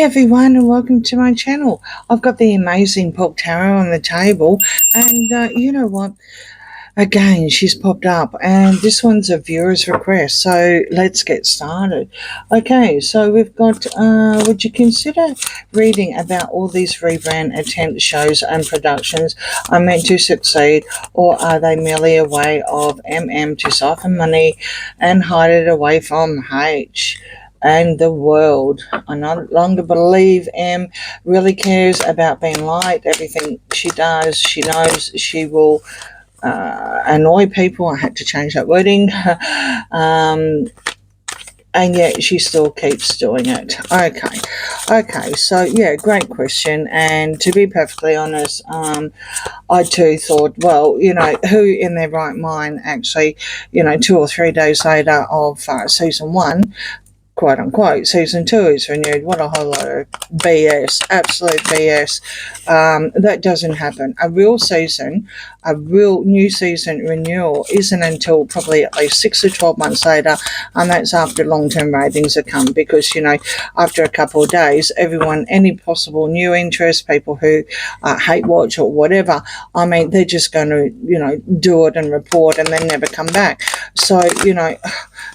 everyone, and welcome to my channel. I've got the amazing Pop Tarot on the table, and you know what? Again, she's popped up, and this one's a viewer's request, so let's get started. Okay, so we've got, would you consider reading about all these rebrand attempt shows and productions are meant to succeed, or are they merely a way of to siphon money and hide it away from H and the world? I no longer believe M really cares about being liked. Everything she does, she knows she will annoy people. I had to change that wording. And yet she still keeps doing it. Okay, so yeah, great question. And to be perfectly honest, I too thought, well, you know, who in their right mind actually, you know, 2 or 3 days later of season 1, quote unquote, season 2 is renewed. What a whole lot of BS, absolute BS. That doesn't happen. A real new season renewal isn't until probably at least 6 or 12 months later, and that's after long-term ratings have come, because, you know, after a couple of days, everyone, any possible new interest, people who hate watch or whatever, I mean, they're just going to, you know, do it and report and then never come back. So, you know,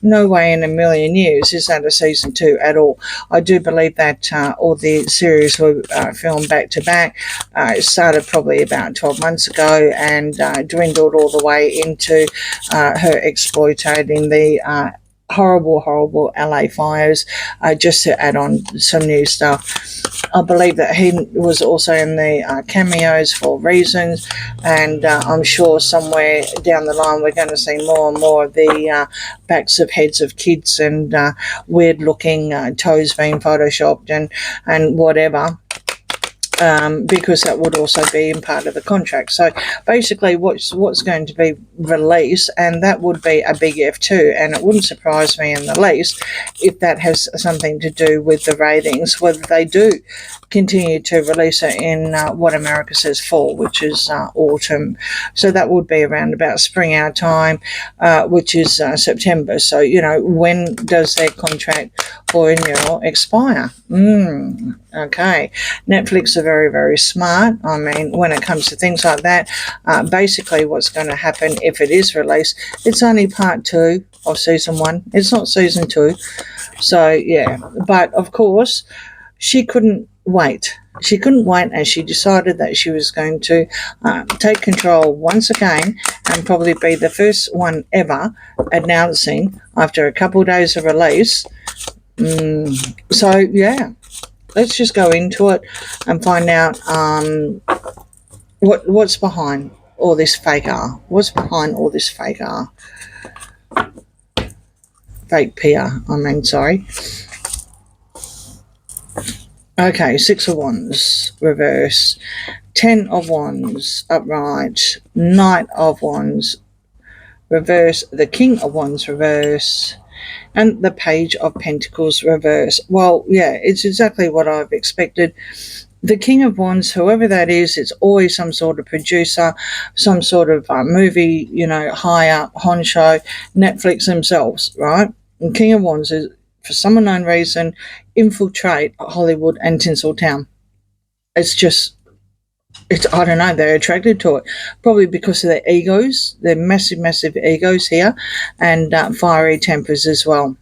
no way in a million years is that a season 2 at all. I do believe that all the series were filmed back to back. It started probably about 12 months ago and dwindled all the way into her exploiting the horrible LA fires, just to add on some new stuff. I believe that he was also in the cameos for reasons, and I'm sure somewhere down the line we're going to see more and more of the backs of heads of kids and weird looking toes being photoshopped and whatever. Because that would also be in part of the contract. So basically what's going to be released, and that would be a big F2, and it wouldn't surprise me in the least if that has something to do with the ratings, whether they do continue to release it in what America says fall, which is autumn. So that would be around about spring our time, which is September. So, you know, when does their contract for renewal expire? Okay. Netflix are very, very smart. I mean, when it comes to things like that, basically what's going to happen if it is released, it's only part 2 of season 1. It's not season 2. So, yeah. But, of course, she couldn't wait. She couldn't wait, and she decided that she was going to take control once again and probably be the first one ever announcing after a couple of days of release. So, yeah. Let's just go into it and find out what's behind all this fake R. What's behind all this fake R? Fake PR, I mean, sorry. Okay, 6 of Wands, reverse. 10 of Wands, upright. Knight of Wands, reverse. The King of Wands, reverse. And the Page of Pentacles, reverse. Well, yeah, it's exactly what I've expected. The King of Wands, whoever that is, it's always some sort of producer, some sort of movie, you know, hire, honcho, Netflix themselves, right? And King of Wands is, for some unknown reason, infiltrate Hollywood and Tinseltown. I don't know, they're attracted to it, probably because of their egos, their massive egos here, and fiery tempers as well.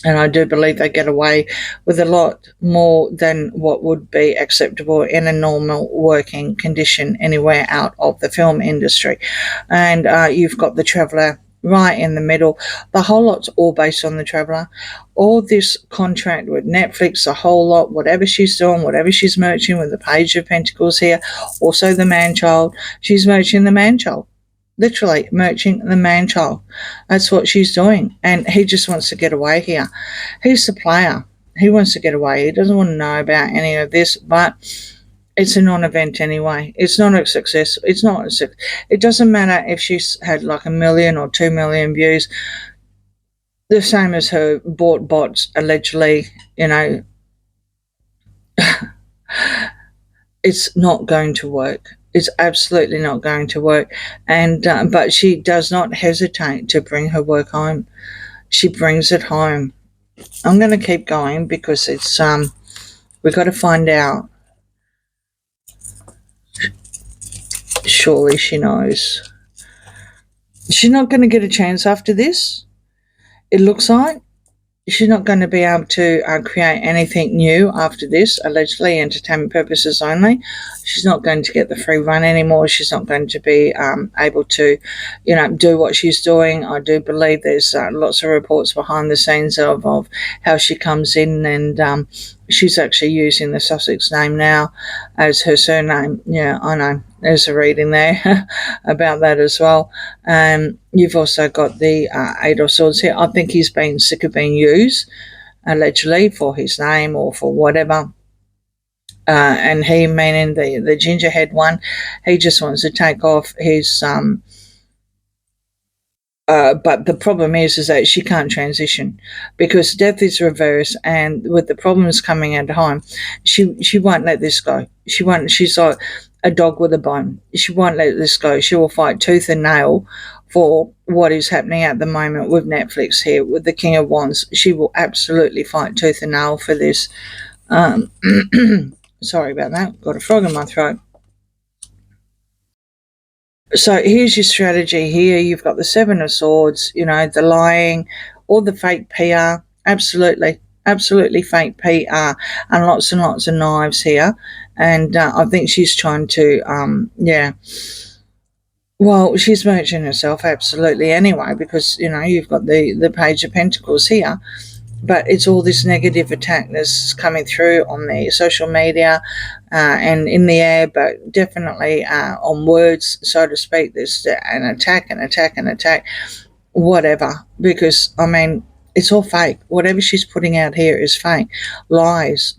And I do believe they get away with a lot more than what would be acceptable in a normal working condition anywhere out of the film industry. And you've got the Traveller right in the middle. The whole lot's all based on the Traveller. All this contract with Netflix, the whole lot, whatever she's doing, whatever she's merching with the Page of Pentacles here, also the man-child, she's merching the man-child. Literally merching the man-child. That's what she's doing. And he just wants to get away here. He's the player. He wants to get away. He doesn't want to know about any of this, but it's a non-event anyway. It's not a success. It doesn't matter if she's had like 1 million or 2 million views. The same as her bought bots, allegedly, you know. It's not going to work. It's absolutely not going to work. And but she does not hesitate to bring her work home. She brings it home. I'm going to keep going because it's We've got to find out. Surely she knows. She's not going to get a chance after this, it looks like. She's not going to be able to create anything new after this, allegedly entertainment purposes only. She's not going to get the free run anymore. She's not going to be able to, do what she's doing. I do believe there's lots of reports behind the scenes of how she comes in, and she's actually using the Sussex name now as her surname. Yeah, I know. There's a reading there about that as well. You've also got the Eight of Swords here. I think he's been sick of being used, allegedly, for his name or for whatever. And he, meaning the gingerhead one, he just wants to take off his but the problem is that she can't transition because death is reversed, and with the problems coming at home, she won't let this go. She won't. She's like a dog with a bone. She won't let this go. She will fight tooth and nail for what is happening at the moment with Netflix here with the King of Wands. She will absolutely fight tooth and nail for this. Sorry about that. Got a frog in my throat. So here's your strategy here. You've got the Seven of Swords, the lying, all the fake PR. Absolutely fake PR, and lots of knives here. And I think she's trying to, well, she's merging herself absolutely anyway, because, you've got the Page of Pentacles here. But it's all this negative attack that's coming through on the social media and in the air, but definitely on words, so to speak. There's an attack, whatever. Because, it's all fake. Whatever she's putting out here is fake. Lies.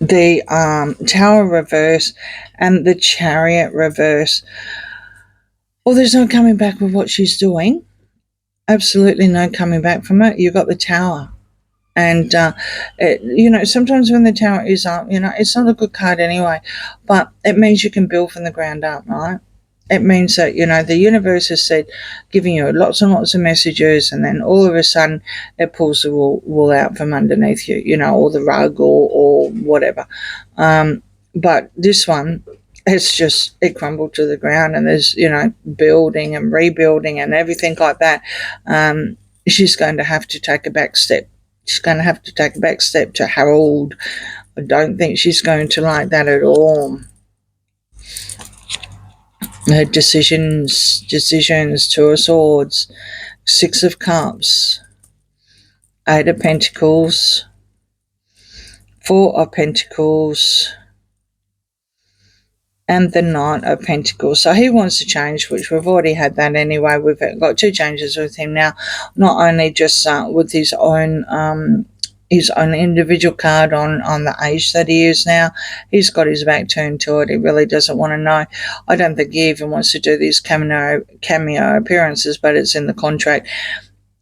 The Tower reverse and the Chariot reverse. Well, there's no coming back with what she's doing. Absolutely no coming back from it. You've got the Tower. And, sometimes when the Tower is up, it's not a good card anyway, but it means you can build from the ground up, right? It means that, the universe has said, giving you lots and lots of messages, and then all of a sudden it pulls the wool out from underneath you, or the rug or whatever. But this one, it crumbled to the ground, and there's, building and rebuilding and everything like that. She's going to have to take a back step. She's going to have to take a back step to Harold. I don't think she's going to like that at all. Her decisions, Two of Swords, Six of Cups, Eight of Pentacles, Four of Pentacles, and the Knight of Pentacles. So he wants to change, which we've already had that anyway. We've got two changes with him now, not only just with his own individual card on the age that he is now. He's got his back turned to it. He really doesn't want to know. I don't think he even wants to do these cameo appearances, but it's in the contract.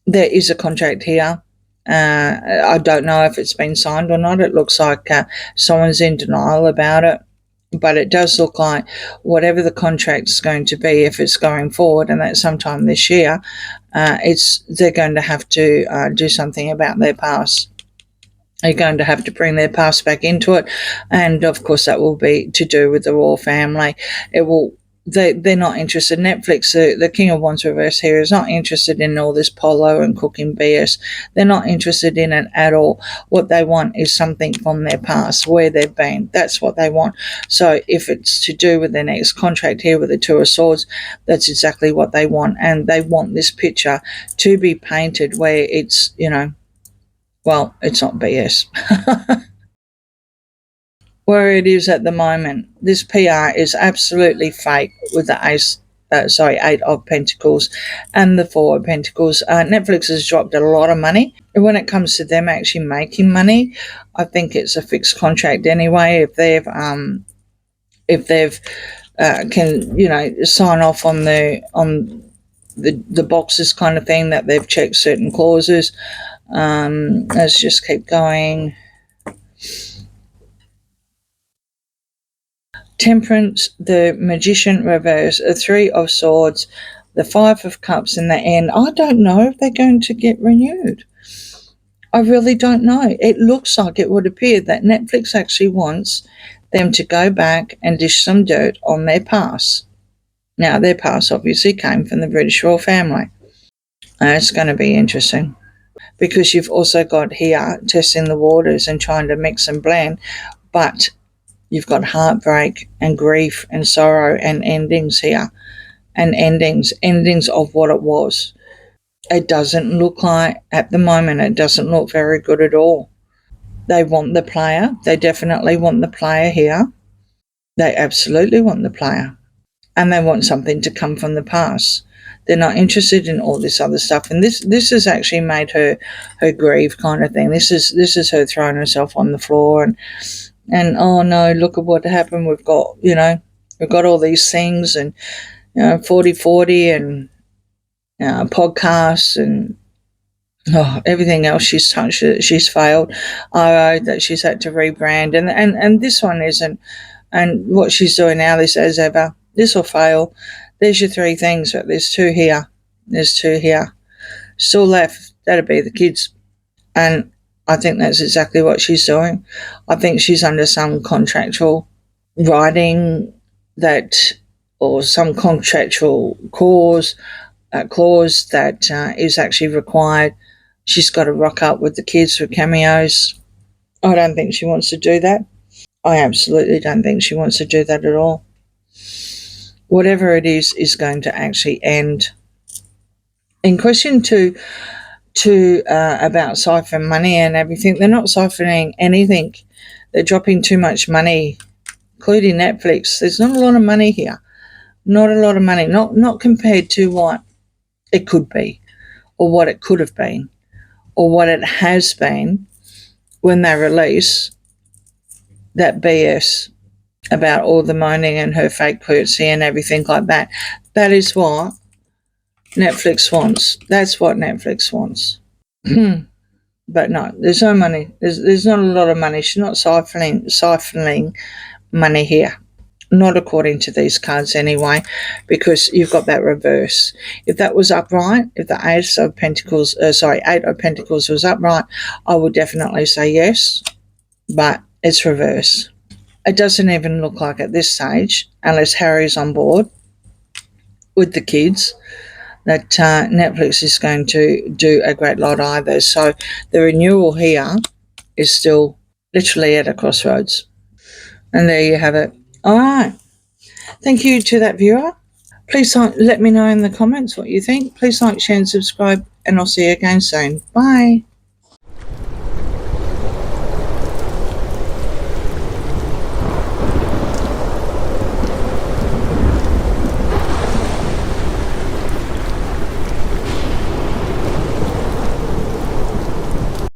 There is a contract here. I don't know if it's been signed or not. It looks like someone's in denial about it. But it does look like whatever the contract's going to be, if it's going forward, and that's sometime this year, they're going to have to do something about their past. They're going to have to bring their past back into it, and of course that will be to do with the royal family. They're not interested. Netflix, the King of Wands reverse here, is not interested in all this polo and cooking BS. They're not interested in it at all. What they want is something from their past, where they've been. That's what they want. So if it's to do with their next contract here with the Two of Swords, that's exactly what they want. And they want this picture to be painted where it's, well, it's not BS. Where it is at the moment, this PR is absolutely fake with the Eight of Pentacles and the Four of Pentacles. Netflix has dropped a lot of money. When it comes to them actually making money, I think it's a fixed contract anyway. If they've can sign off on the boxes kind of thing, that they've checked certain clauses. Let's just keep going. Temperance, the Magician reverse, a Three of Swords, the Five of Cups in the end. I don't know if they're going to get renewed. I really don't know. It looks like it would appear that Netflix actually wants them to go back and dish some dirt on their past. Now, their past obviously came from the British royal family. It's going to be interesting because you've also got here testing the waters and trying to mix and blend, but you've got heartbreak and grief and sorrow and endings here, and endings of what it was. It doesn't look like, at the moment, it doesn't look very good at all. They want the player. They definitely want the player here. They absolutely want the player. And they want something to come from the past. They're not interested in all this other stuff. And this has actually made her grieve kind of thing. This is her throwing herself on the floor and oh no, look at what happened. We've got, we've got all these things and 40/40 and podcasts and everything else she's touched that she's failed. That she's had to rebrand and this one isn't. And what she's doing now, this as ever, this will fail. There's your three things, but there's two here. There's two here. Still left. That'll be the kids. And I think that's exactly what she's doing. I think she's under some contractual writing that, or some contractual clause that is actually required. She's got to rock up with the kids for cameos. I don't think she wants to do that. I absolutely don't think she wants to do that at all. Whatever it is going to actually end. In question two, about siphon money and everything, they're not siphoning anything. They're dropping too much money, including Netflix. There's not a lot of money here. Not a lot of money. Not compared to what it could be, or what it could have been, or what it has been when they release that BS about all the moaning and her fake curtsy and everything like that. That is what Netflix wants. That's what Netflix wants. But no, there's no money. There's not a lot of money. She's not siphoning money here. Not according to these cards anyway, because you've got that reverse. If that was upright, if the Eight of Pentacles was upright, I would definitely say yes, but it's reverse. It doesn't even look like at this stage, unless Harry's on board with the kids, that Netflix is going to do a great lot either. So the renewal here is still literally at a crossroads. And there you have it. All right. Thank you to that viewer. Please let me know in the comments what you think. Please like, share and subscribe, and I'll see you again soon. Bye.